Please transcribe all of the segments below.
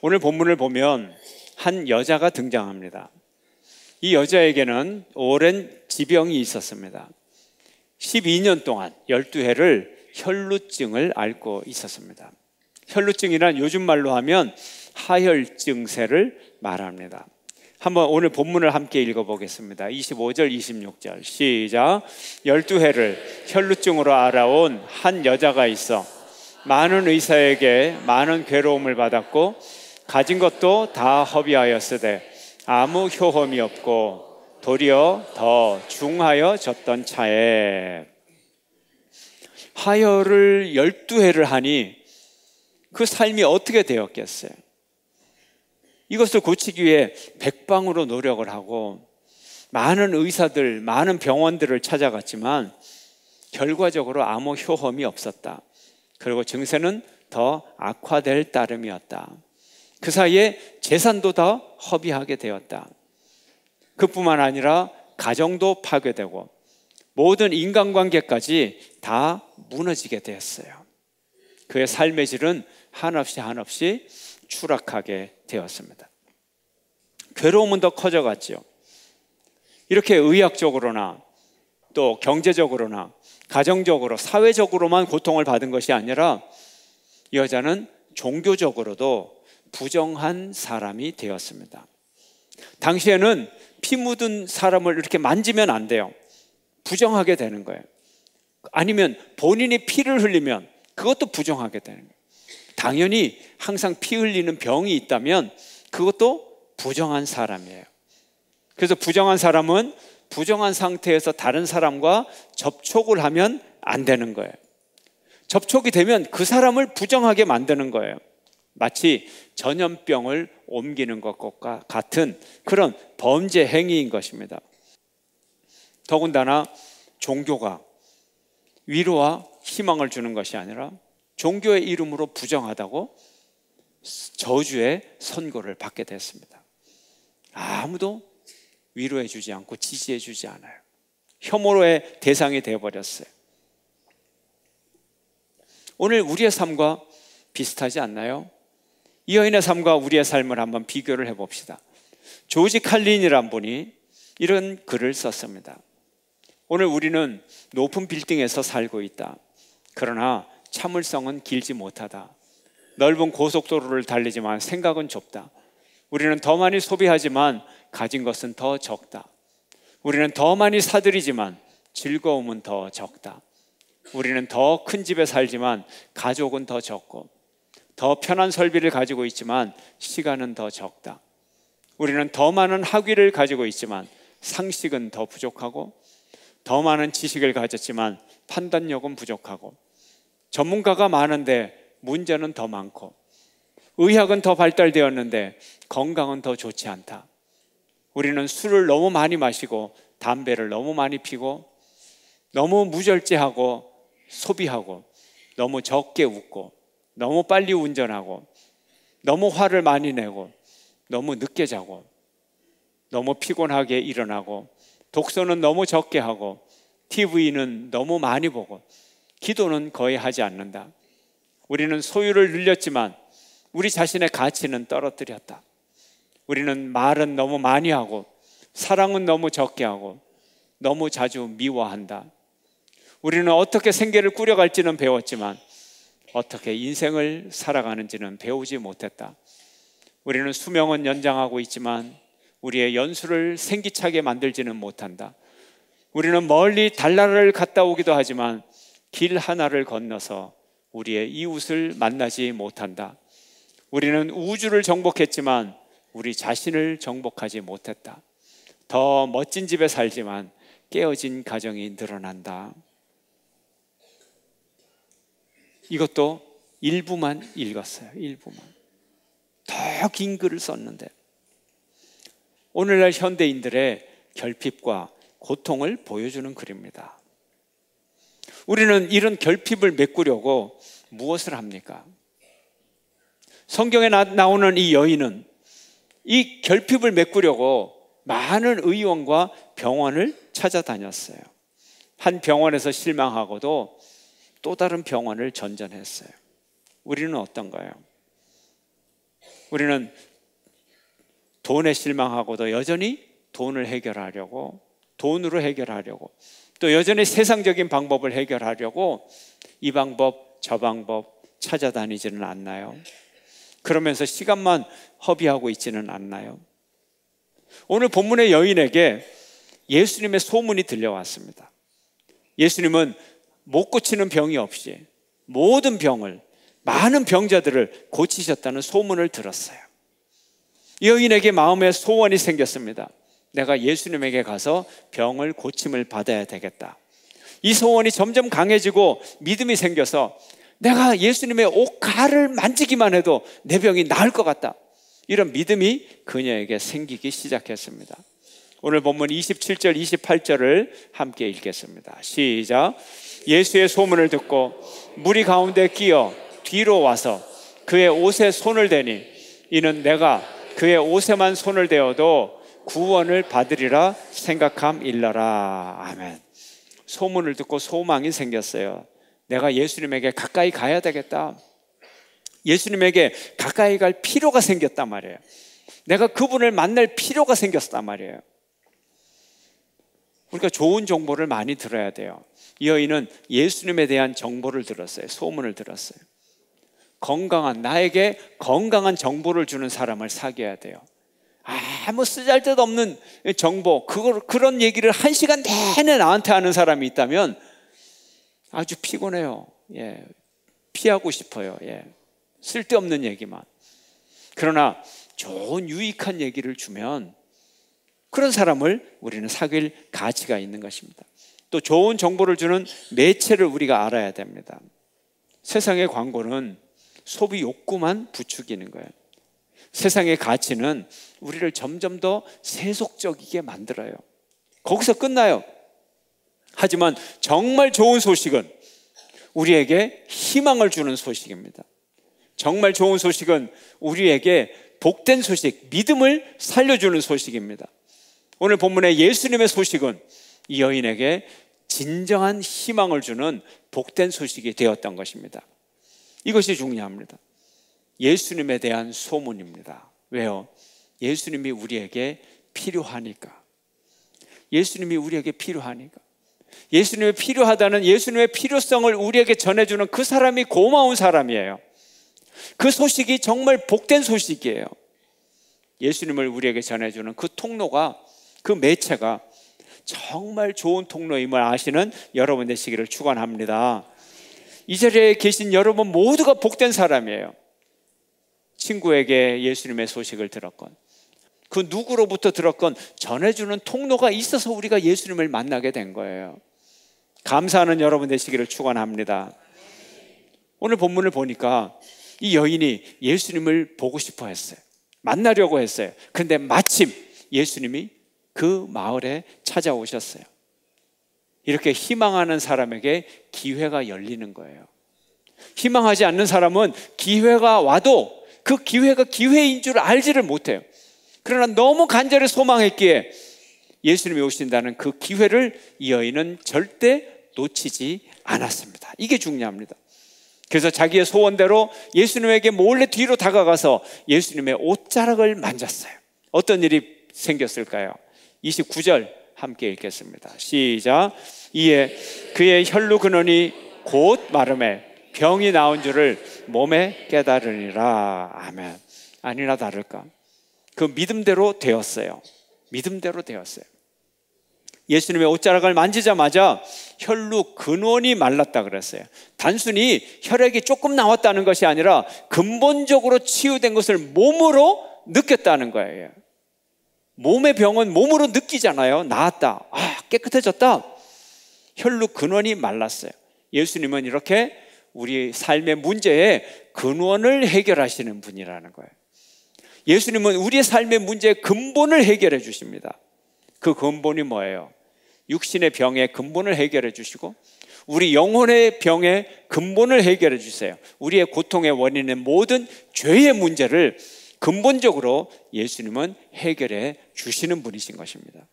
오늘 본문을 보면 한 여자가 등장합니다. 이 여자에게는 오랜 지병이 있었습니다. 12년 동안 12회를 혈루증을 앓고 있었습니다. 혈루증이란 요즘 말로 하면 하혈증세를 말합니다. 한번 오늘 본문을 함께 읽어보겠습니다. 25절, 26절 시작. 12회를 혈루증으로 앓아온 한 여자가 있어 많은 의사에게 많은 괴로움을 받았고 가진 것도 다 허비하였으되 아무 효험이 없고 도리어 더 중하여졌던 차에 하혈을 12회를 하니 그 삶이 어떻게 되었겠어요? 이것을 고치기 위해 백방으로 노력을 하고 많은 의사들, 많은 병원들을 찾아갔지만 결과적으로 아무 효험이 없었다. 그리고 증세는 더 악화될 따름이었다. 그 사이에 재산도 다 허비하게 되었다. 그뿐만 아니라 가정도 파괴되고 모든 인간관계까지 다 무너지게 되었어요. 그의 삶의 질은 한없이 추락하게 되었습니다. 괴로움은 더 커져갔죠. 이렇게 의학적으로나 또 경제적으로나 가정적으로 사회적으로만 고통을 받은 것이 아니라 이 여자는 종교적으로도 부정한 사람이 되었습니다. 당시에는 피 묻은 사람을 이렇게 만지면 안 돼요. 부정하게 되는 거예요. 아니면 본인이 피를 흘리면 그것도 부정하게 되는 거예요. 당연히 항상 피 흘리는 병이 있다면 그것도 부정한 사람이에요. 그래서 부정한 사람은 부정한 상태에서 다른 사람과 접촉을 하면 안 되는 거예요. 접촉이 되면 그 사람을 부정하게 만드는 거예요. 마치 전염병을 옮기는 것과 같은 그런 범죄 행위인 것입니다. 더군다나 종교가 위로와 희망을 주는 것이 아니라 종교의 이름으로 부정하다고 저주의 선고를 받게 됐습니다. 아무도 위로해 주지 않고 지지해 주지 않아요. 혐오의 대상이 되어버렸어요. 오늘 우리의 삶과 비슷하지 않나요? 이 여인의 삶과 우리의 삶을 한번 비교를 해봅시다. 조지 칼린이란 분이 이런 글을 썼습니다. 오늘 우리는 높은 빌딩에서 살고 있다. 그러나 참을성은 길지 못하다. 넓은 고속도로를 달리지만 생각은 좁다. 우리는 더 많이 소비하지만 가진 것은 더 적다. 우리는 더 많이 사들이지만 즐거움은 더 적다. 우리는 더 큰 집에 살지만 가족은 더 적고 더 편한 설비를 가지고 있지만 시간은 더 적다. 우리는 더 많은 학위를 가지고 있지만 상식은 더 부족하고 더 많은 지식을 가졌지만 판단력은 부족하고 전문가가 많은데 문제는 더 많고 의학은 더 발달되었는데 건강은 더 좋지 않다. 우리는 술을 너무 많이 마시고 담배를 너무 많이 피고 너무 무절제하고 소비하고 너무 적게 웃고 너무 빨리 운전하고 너무 화를 많이 내고 너무 늦게 자고 너무 피곤하게 일어나고 독서는 너무 적게 하고 TV는 너무 많이 보고 기도는 거의 하지 않는다. 우리는 소유를 늘렸지만 우리 자신의 가치는 떨어뜨렸다. 우리는 말은 너무 많이 하고 사랑은 너무 적게 하고 너무 자주 미워한다. 우리는 어떻게 생계를 꾸려갈지는 배웠지만 어떻게 인생을 살아가는지는 배우지 못했다. 우리는 수명은 연장하고 있지만 우리의 연수를 생기차게 만들지는 못한다. 우리는 멀리 달나라를 갔다 오기도 하지만 길 하나를 건너서 우리의 이웃을 만나지 못한다. 우리는 우주를 정복했지만 우리 자신을 정복하지 못했다. 더 멋진 집에 살지만 깨어진 가정이 늘어난다. 이것도 일부만 읽었어요. 일부만. 더 긴 글을 썼는데 오늘날 현대인들의 결핍과 고통을 보여주는 글입니다. 우리는 이런 결핍을 메꾸려고 무엇을 합니까? 성경에 나오는 이 여인은 이 결핍을 메꾸려고 많은 의원과 병원을 찾아다녔어요. 한 병원에서 실망하고도 또 다른 병원을 전전했어요. 우리는 어떤가요? 우리는 돈에 실망하고도 여전히 돈을 해결하려고, 돈으로 해결하려고, 또 여전히 세상적인 방법을 해결하려고 이 방법 저 방법 찾아다니지는 않나요? 그러면서 시간만 허비하고 있지는 않나요? 오늘 본문의 여인에게 예수님의 소문이 들려왔습니다. 예수님은 못 고치는 병이 없이 모든 병을, 많은 병자들을 고치셨다는 소문을 들었어요. 여인에게 마음에 소원이 생겼습니다. 내가 예수님에게 가서 병을 고침을 받아야 되겠다. 이 소원이 점점 강해지고 믿음이 생겨서 내가 예수님의 옷가를 만지기만 해도 내 병이 나을 것 같다. 이런 믿음이 그녀에게 생기기 시작했습니다. 오늘 본문 27절 28절을 함께 읽겠습니다. 시작. 예수의 소문을 듣고 무리 가운데 끼어 뒤로 와서 그의 옷에 손을 대니 이는 내가 그의 옷에만 손을 대어도 구원을 받으리라 생각함일러라. 아멘. 소문을 듣고 소망이 생겼어요. 내가 예수님에게 가까이 가야 되겠다. 예수님에게 가까이 갈 필요가 생겼단 말이에요. 내가 그분을 만날 필요가 생겼단 말이에요. 그러니까 좋은 정보를 많이 들어야 돼요. 이 여인은 예수님에 대한 정보를 들었어요. 소문을 들었어요. 나에게 건강한 정보를 주는 사람을 사귀어야 돼요. 아무 쓰잘데도 없는 정보, 그런 얘기를 1시간 내내 나한테 하는 사람이 있다면 아주 피곤해요. 예, 피하고 싶어요. 예, 쓸데없는 얘기만. 그러나 좋은 유익한 얘기를 주면 그런 사람을 우리는 사귈 가치가 있는 것입니다. 또 좋은 정보를 주는 매체를 우리가 알아야 됩니다. 세상의 광고는 소비 욕구만 부추기는 거예요. 세상의 가치는 우리를 점점 더 세속적이게 만들어요. 거기서 끝나요. 하지만 정말 좋은 소식은 우리에게 희망을 주는 소식입니다. 정말 좋은 소식은 우리에게 복된 소식, 믿음을 살려주는 소식입니다. 오늘 본문의 예수님의 소식은 이 여인에게 진정한 희망을 주는 복된 소식이 되었던 것입니다. 이것이 중요합니다. 예수님에 대한 소문입니다. 왜요? 예수님이 우리에게 필요하니까. 예수님이 우리에게 필요하니까. 예수님이 필요하다는 예수님의 필요성을 우리에게 전해주는 그 사람이 고마운 사람이에요. 그 소식이 정말 복된 소식이에요. 예수님을 우리에게 전해주는 그 통로가, 그 매체가 정말 좋은 통로임을 아시는 여러분 되시기를 축원합니다. 이 자리에 계신 여러분 모두가 복된 사람이에요. 친구에게 예수님의 소식을 들었건 그 누구로부터 들었건 전해주는 통로가 있어서 우리가 예수님을 만나게 된 거예요. 감사하는 여러분 되시기를 축원합니다. 오늘 본문을 보니까 이 여인이 예수님을 보고 싶어 했어요. 만나려고 했어요. 그런데 마침 예수님이 그 마을에 찾아오셨어요. 이렇게 희망하는 사람에게 기회가 열리는 거예요. 희망하지 않는 사람은 기회가 와도 그 기회가 기회인 줄 알지를 못해요. 그러나 너무 간절히 소망했기에 예수님이 오신다는 그 기회를 이 여인은 절대 놓치지 않았습니다. 이게 중요합니다. 그래서 자기의 소원대로 예수님에게 몰래 뒤로 다가가서 예수님의 옷자락을 만졌어요. 어떤 일이 생겼을까요? 29절 함께 읽겠습니다. 시작. 이에 그의 혈루 근원이 곧 마름에 병이 나온 줄을 몸에 깨달으니라. 아멘. 아니나 다를까 그 믿음대로 되었어요. 믿음대로 되었어요. 예수님의 옷자락을 만지자마자 혈루 근원이 말랐다 그랬어요. 단순히 혈액이 조금 나왔다는 것이 아니라 근본적으로 치유된 것을 몸으로 느꼈다는 거예요. 몸의 병은 몸으로 느끼잖아요. 나았다. 깨끗해졌다. 혈루 근원이 말랐어요. 예수님은 이렇게 우리 삶의 문제에 근원을 해결하시는 분이라는 거예요. 예수님은 우리의 삶의 문제의 근본을 해결해 주십니다. 그 근본이 뭐예요? 육신의 병의 근본을 해결해 주시고 우리 영혼의 병의 근본을 해결해 주세요. 우리의 고통의 원인은 모든 죄의 문제를 근본적으로 예수님은 해결해 주시는 분이신 것입니다.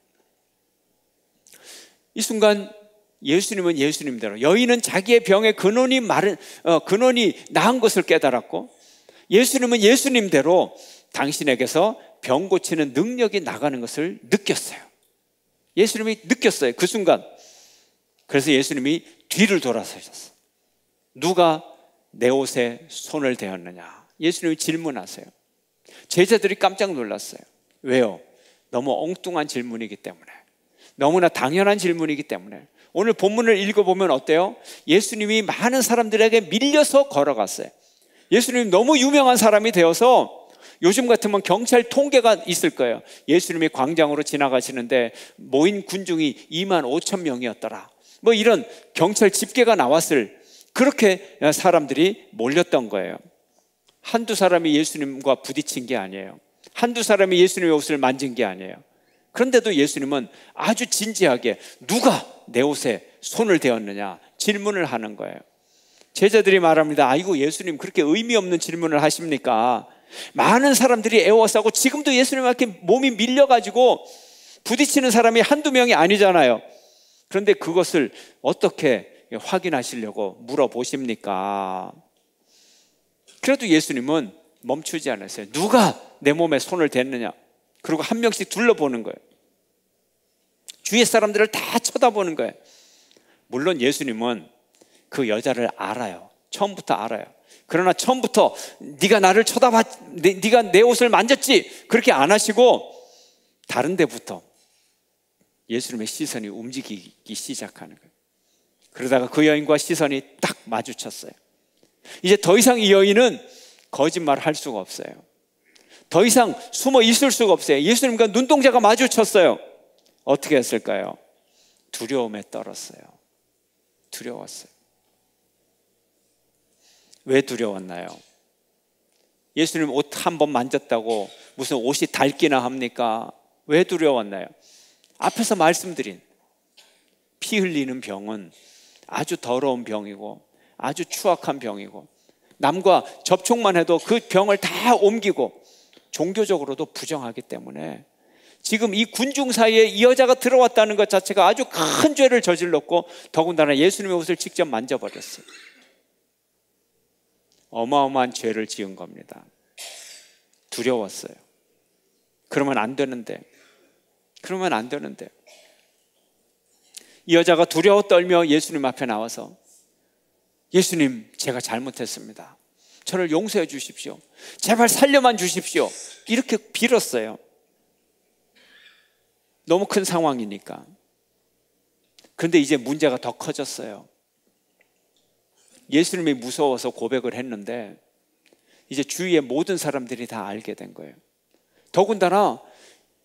이 순간 예수님은 예수님대로, 여인은 자기의 병의 근원이 나은 것을 깨달았고 예수님은 예수님대로 당신에게서 병 고치는 능력이 나가는 것을 느꼈어요. 예수님이 느꼈어요, 그 순간. 그래서 예수님이 뒤를 돌아서셨어요. 누가 내 옷에 손을 대었느냐? 예수님이 질문하세요. 제자들이 깜짝 놀랐어요. 왜요? 너무 엉뚱한 질문이기 때문에, 너무나 당연한 질문이기 때문에. 오늘 본문을 읽어보면 어때요? 예수님이 많은 사람들에게 밀려서 걸어갔어요. 예수님이 너무 유명한 사람이 되어서 요즘 같으면 경찰 통계가 있을 거예요. 예수님이 광장으로 지나가시는데 모인 군중이 25,000명이었더라. 뭐 이런 경찰 집계가 나왔을, 그렇게 사람들이 몰렸던 거예요. 한두 사람이 예수님과 부딪힌 게 아니에요. 한두 사람이 예수님의 옷을 만진 게 아니에요. 그런데도 예수님은 아주 진지하게 누가 내 옷에 손을 대었느냐 질문을 하는 거예요. 제자들이 말합니다. 아이고, 예수님 그렇게 의미 없는 질문을 하십니까? 많은 사람들이 애워싸고 지금도 예수님한테 몸이 밀려가지고 부딪히는 사람이 한두 명이 아니잖아요. 그런데 그것을 어떻게 확인하시려고 물어보십니까? 그래도 예수님은 멈추지 않았어요. 누가 내 몸에 손을 댔느냐? 그리고 한 명씩 둘러보는 거예요. 주위의 사람들을 다 쳐다보는 거예요. 물론 예수님은 그 여자를 알아요. 처음부터 알아요. 그러나 처음부터 네가 나를 쳐다봐, 네가 내 옷을 만졌지, 그렇게 안 하시고 다른 데부터 예수님의 시선이 움직이기 시작하는 거예요. 그러다가 그 여인과 시선이 딱 마주쳤어요. 이제 더 이상 이 여인은 거짓말을 할 수가 없어요. 더 이상 숨어 있을 수가 없어요. 예수님과 눈동자가 마주쳤어요. 어떻게 했을까요? 두려움에 떨었어요. 두려웠어요. 왜 두려웠나요? 예수님 옷 한 번 만졌다고 무슨 옷이 닳기나 합니까? 왜 두려웠나요? 앞에서 말씀드린 피 흘리는 병은 아주 더러운 병이고 아주 추악한 병이고, 남과 접촉만 해도 그 병을 다 옮기고 종교적으로도 부정하기 때문에 지금 이 군중 사이에 이 여자가 들어왔다는 것 자체가 아주 큰 죄를 저질렀고, 더군다나 예수님의 옷을 직접 만져버렸어요. 어마어마한 죄를 지은 겁니다. 두려웠어요. 그러면 안 되는데, 이 여자가 두려워 떨며 예수님 앞에 나와서, 예수님, 제가 잘못했습니다. 저를 용서해 주십시오. 제발 살려만 주십시오. 이렇게 빌었어요. 너무 큰 상황이니까. 그런데 이제 문제가 더 커졌어요. 예수님이 무서워서 고백을 했는데 이제 주위의 모든 사람들이 다 알게 된 거예요. 더군다나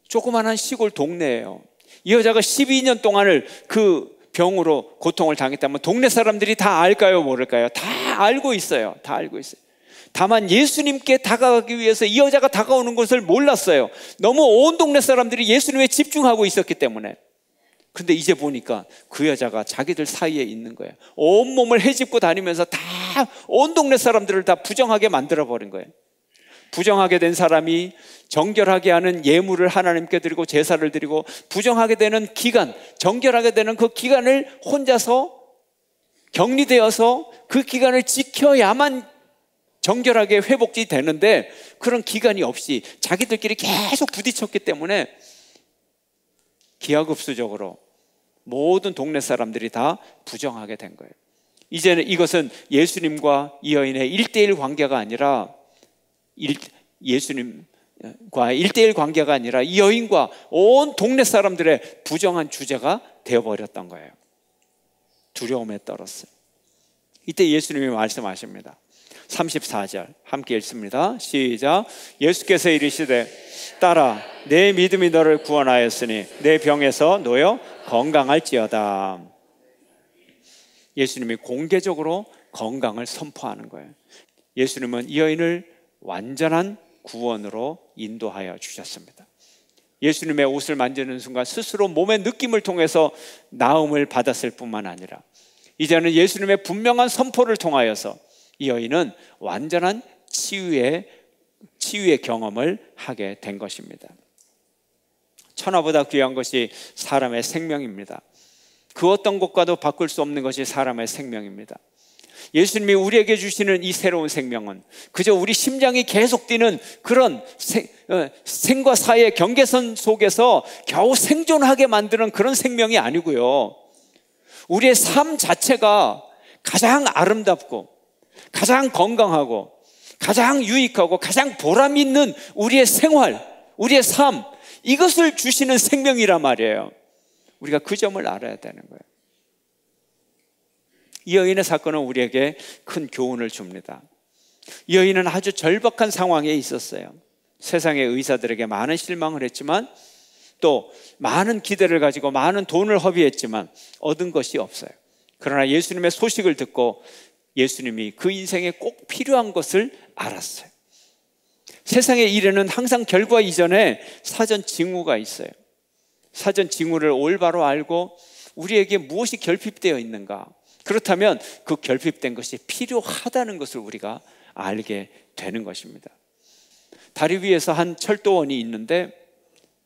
조그만한 시골 동네예요. 이 여자가 12년 동안을 그 병으로 고통을 당했다면 동네 사람들이 다 알까요, 모를까요? 다 알고 있어요. 다 알고 있어요. 다만 예수님께 다가가기 위해서 이 여자가 다가오는 것을 몰랐어요. 너무 온 동네 사람들이 예수님에 집중하고 있었기 때문에. 근데 이제 보니까 그 여자가 자기들 사이에 있는 거예요. 온몸을 헤집고 다니면서 다 온 동네 사람들을 다 부정하게 만들어버린 거예요. 부정하게 된 사람이 정결하게 하는 예물을 하나님께 드리고 제사를 드리고, 부정하게 되는 기간, 정결하게 되는 그 기간을 혼자서 격리되어서 그 기간을 지켜야만 정결하게 회복이 되는데, 그런 기간이 없이 자기들끼리 계속 부딪혔기 때문에 기하급수적으로 모든 동네 사람들이 다 부정하게 된 거예요. 이제는 이것은 예수님과 이 여인의 1대1 관계가 아니라 예수님과 1대1 관계가 아니라 이 여인과 온 동네 사람들의 부정한 주제가 되어버렸던 거예요. 두려움에 떨었어요. 이때 예수님이 말씀하십니다. 34절 함께 읽습니다. 시작. 예수께서 이르시되 딸아, 내 믿음이 너를 구원하였으니 내 병에서 놓여 건강할지어다. 예수님이 공개적으로 건강을 선포하는 거예요. 예수님은 이 여인을 완전한 구원으로 인도하여 주셨습니다. 예수님의 옷을 만지는 순간 스스로 몸의 느낌을 통해서 나음을 받았을 뿐만 아니라 이제는 예수님의 분명한 선포를 통하여서 이 여인은 완전한 치유의 경험을 하게 된 것입니다. 천하보다 귀한 것이 사람의 생명입니다. 그 어떤 것과도 바꿀 수 없는 것이 사람의 생명입니다. 예수님이 우리에게 주시는 이 새로운 생명은 그저 우리 심장이 계속 뛰는 그런 생과 사의 경계선 속에서 겨우 생존하게 만드는 그런 생명이 아니고요, 우리의 삶 자체가 가장 아름답고 가장 건강하고 가장 유익하고 가장 보람 있는 우리의 생활, 우리의 삶, 이것을 주시는 생명이란 말이에요. 우리가 그 점을 알아야 되는 거예요. 이 여인의 사건은 우리에게 큰 교훈을 줍니다. 이 여인은 아주 절박한 상황에 있었어요. 세상의 의사들에게 많은 실망을 했지만, 또 많은 기대를 가지고 많은 돈을 허비했지만 얻은 것이 없어요. 그러나 예수님의 소식을 듣고 예수님이 그 인생에 꼭 필요한 것을 알았어요. 세상의 일에는 항상 결과 이전에 사전 징후가 있어요. 사전 징후를 올바로 알고 우리에게 무엇이 결핍되어 있는가, 그렇다면 그 결핍된 것이 필요하다는 것을 우리가 알게 되는 것입니다. 다리 위에서 한 철도원이 있는데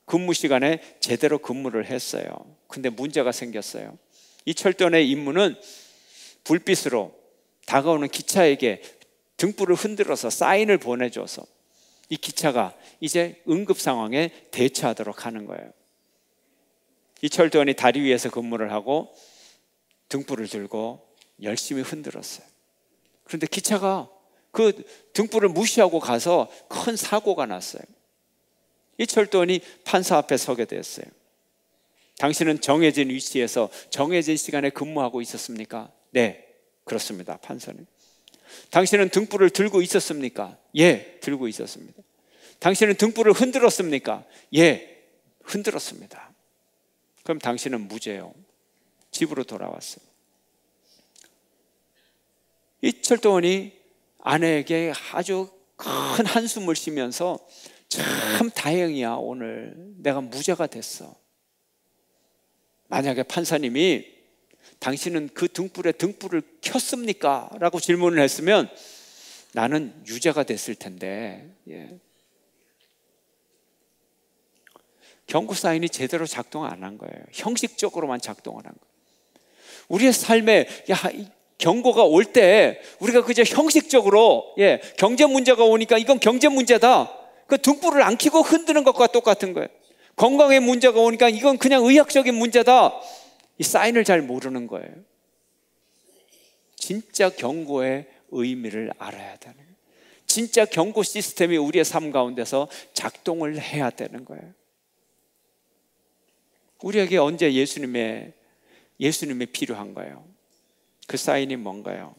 근무 시간에 제대로 근무를 했어요. 근데 문제가 생겼어요. 이 철도원의 임무는 불빛으로 다가오는 기차에게 등불을 흔들어서 사인을 보내줘서 이 기차가 이제 응급 상황에 대처하도록 하는 거예요. 이 철도원이 다리 위에서 근무를 하고 등불을 들고 열심히 흔들었어요. 그런데 기차가 그 등불을 무시하고 가서 큰 사고가 났어요. 이 철도원이 판사 앞에 서게 됐어요. 당신은 정해진 위치에서 정해진 시간에 근무하고 있었습니까? 네, 그렇습니다, 판사님. 당신은 등불을 들고 있었습니까? 예, 들고 있었습니다. 당신은 등불을 흔들었습니까? 예, 흔들었습니다. 그럼 당신은 무죄요. 집으로 돌아왔어요. 이 철도원이 아내에게 아주 큰 한숨을 쉬면서 참 다행이야, 오늘 내가 무죄가 됐어. 만약에 판사님이 당신은 그 등불에 등불을 켰습니까? 라고 질문을 했으면 나는 유죄가 됐을 텐데, 예. 경고 사인이 제대로 작동 안 한 거예요. 형식적으로만 작동을 한 거예요. 우리의 삶에 경고가 올 때 우리가 그저 형식적으로, 예, 경제 문제가 오니까 이건 경제 문제다, 그 등불을 안 켜고 흔드는 것과 똑같은 거예요. 건강에 문제가 오니까 이건 그냥 의학적인 문제다, 이 사인을 잘 모르는 거예요. 진짜 경고의 의미를 알아야 되는 거예요. 진짜 경고 시스템이 우리의 삶 가운데서 작동을 해야 되는 거예요. 우리에게 언제 예수님이 필요한 거예요? 그 사인이 뭔가요?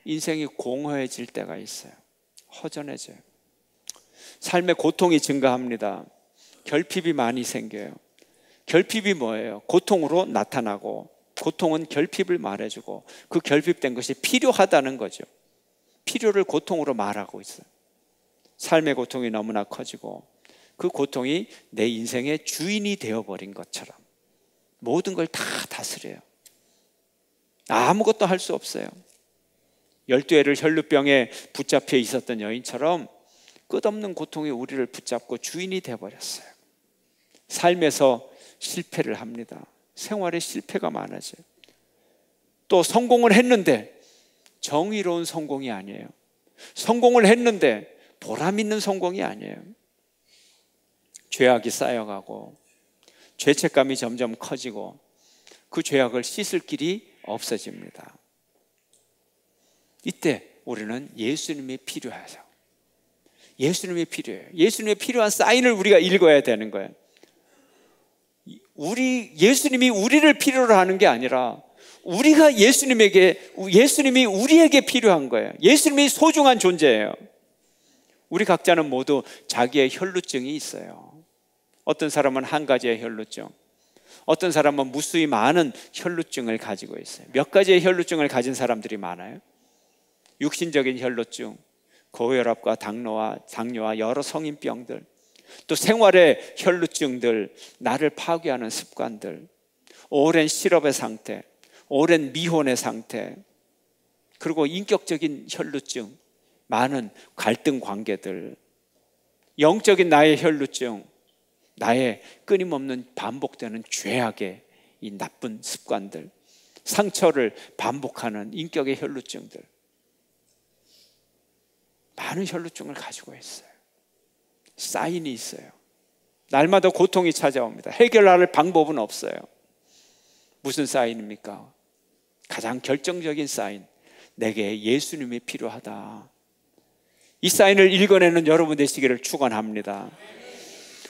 인생이 공허해질 때가 있어요. 허전해져요. 삶의 고통이 증가합니다. 결핍이 많이 생겨요. 결핍이 뭐예요? 고통으로 나타나고, 고통은 결핍을 말해주고, 그 결핍된 것이 필요하다는 거죠. 필요를 고통으로 말하고 있어요. 삶의 고통이 너무나 커지고 그 고통이 내 인생의 주인이 되어버린 것처럼 모든 걸 다 다스려요. 아무것도 할 수 없어요. 12해를 혈루병에 붙잡혀 있었던 여인처럼 끝없는 고통이 우리를 붙잡고 주인이 되어버렸어요. 삶에서 실패를 합니다. 생활에 실패가 많아져요. 또 성공을 했는데 정의로운 성공이 아니에요. 성공을 했는데 보람 있는 성공이 아니에요. 죄악이 쌓여가고 죄책감이 점점 커지고 그 죄악을 씻을 길이 없어집니다. 이때 우리는 예수님이 필요하죠. 예수님이 필요해요. 예수님이 필요한 사인을 우리가 읽어야 되는 거예요. 예수님이 우리를 필요로 하는 게 아니라 우리가 예수님이 우리에게 필요한 거예요. 예수님이 소중한 존재예요. 우리 각자는 모두 자기의 혈루증이 있어요. 어떤 사람은 한 가지의 혈루증, 어떤 사람은 무수히 많은 혈루증을 가지고 있어요. 몇 가지의 혈루증을 가진 사람들이 많아요. 육신적인 혈루증, 고혈압과 당뇨와 여러 성인병들, 또 생활의 혈루증들, 나를 파괴하는 습관들, 오랜 실업의 상태, 오랜 미혼의 상태, 그리고 인격적인 혈루증, 많은 갈등 관계들, 영적인 나의 혈루증, 나의 끊임없는 반복되는 죄악의 이 나쁜 습관들, 상처를 반복하는 인격의 혈루증들, 많은 혈루증을 가지고 있어요. 사인이 있어요. 날마다 고통이 찾아옵니다. 해결할 방법은 없어요. 무슨 사인입니까? 가장 결정적인 사인, 내게 예수님이 필요하다. 이 사인을 읽어내는 여러분 되시기를 축원합니다.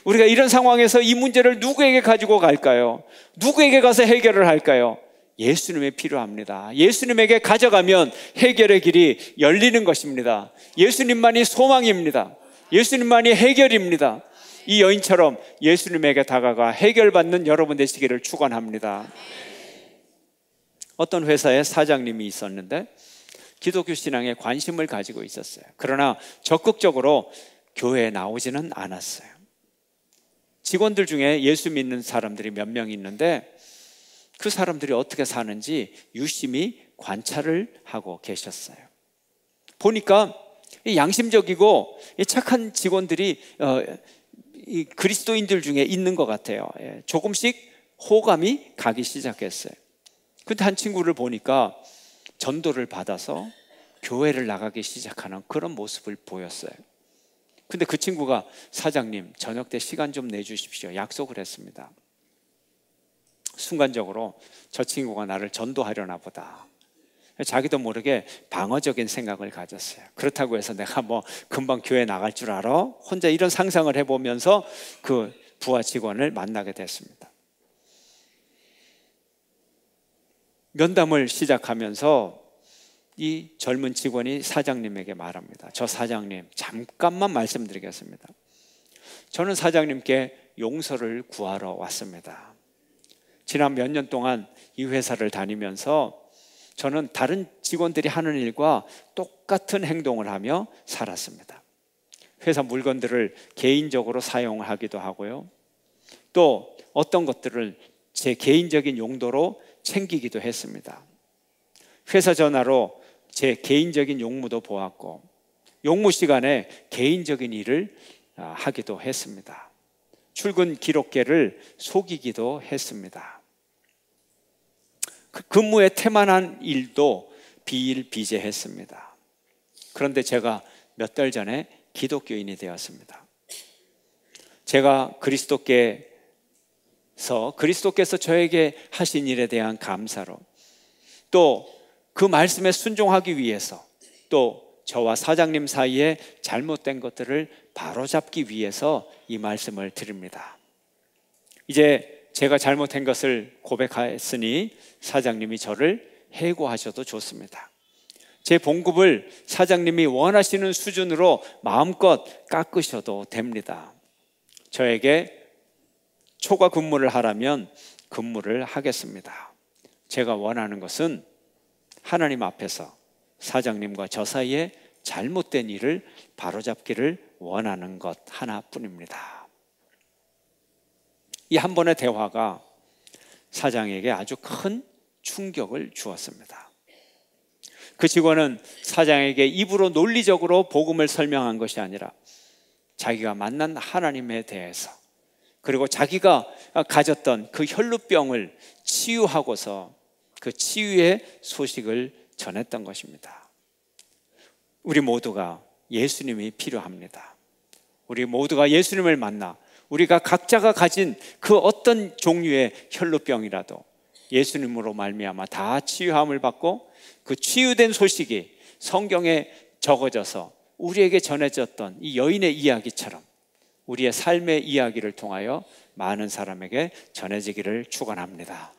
우리가 이런 상황에서 이 문제를 누구에게 가지고 갈까요? 누구에게 가서 해결을 할까요? 예수님이 필요합니다. 예수님에게 가져가면 해결의 길이 열리는 것입니다. 예수님만이 소망입니다. 예수님만이 해결입니다. 이 여인처럼 예수님에게 다가가 해결받는 여러분 되시기를 축원합니다. 어떤 회사에 사장님이 있었는데 기독교 신앙에 관심을 가지고 있었어요. 그러나 적극적으로 교회에 나오지는 않았어요. 직원들 중에 예수 믿는 사람들이 몇 명 있는데 그 사람들이 어떻게 사는지 유심히 관찰을 하고 계셨어요. 보니까 양심적이고 착한 직원들이 이 그리스도인들 중에 있는 것 같아요. 조금씩 호감이 가기 시작했어요. 근데 한 친구를 보니까 전도를 받아서 교회를 나가기 시작하는 그런 모습을 보였어요. 근데 그 친구가 사장님, 저녁 때 시간 좀 내주십시오. 약속을 했습니다. 순간적으로 저 친구가 나를 전도하려나 보다. 자기도 모르게 방어적인 생각을 가졌어요. 그렇다고 해서 내가 뭐 금방 교회 나갈 줄 알아? 혼자 이런 상상을 해보면서 그 부하 직원을 만나게 됐습니다. 면담을 시작하면서 이 젊은 직원이 사장님에게 말합니다. 저 사장님, 잠깐만 말씀드리겠습니다. 저는 사장님께 용서를 구하러 왔습니다. 지난 몇 년 동안 이 회사를 다니면서 저는 다른 직원들이 하는 일과 똑같은 행동을 하며 살았습니다. 회사 물건들을 개인적으로 사용하기도 하고요. 또 어떤 것들을 제 개인적인 용도로 챙기기도 했습니다. 회사 전화로 제 개인적인 용무도 보았고 용무 시간에 개인적인 일을 하기도 했습니다. 출근 기록계를 속이기도 했습니다. 그 근무에 태만한 일도 비일비재했습니다. 그런데 제가 몇 달 전에 기독교인이 되었습니다. 제가 그리스도께서 저에게 하신 일에 대한 감사로 또 그 말씀에 순종하기 위해서 또 저와 사장님 사이에 잘못된 것들을 바로잡기 위해서 이 말씀을 드립니다. 이제 제가 잘못한 것을 고백하였으니 사장님이 저를 해고하셔도 좋습니다. 제 봉급을 사장님이 원하시는 수준으로 마음껏 깎으셔도 됩니다. 저에게 초과 근무를 하라면 근무를 하겠습니다. 제가 원하는 것은 하나님 앞에서 사장님과 저 사이에 잘못된 일을 바로잡기를 원하는 것 하나뿐입니다. 이 한 번의 대화가 사장에게 아주 큰 충격을 주었습니다. 그 직원은 사장에게 입으로 논리적으로 복음을 설명한 것이 아니라 자기가 만난 하나님에 대해서 그리고 자기가 가졌던 그 혈루병을 치유하고서 그 치유의 소식을 전했던 것입니다. 우리 모두가 예수님이 필요합니다. 우리 모두가 예수님을 만나 우리가 각자가 가진 그 어떤 종류의 혈루병이라도 예수님으로 말미암아 다 치유함을 받고 그 치유된 소식이 성경에 적어져서 우리에게 전해졌던 이 여인의 이야기처럼 우리의 삶의 이야기를 통하여 많은 사람에게 전해지기를 축원합니다.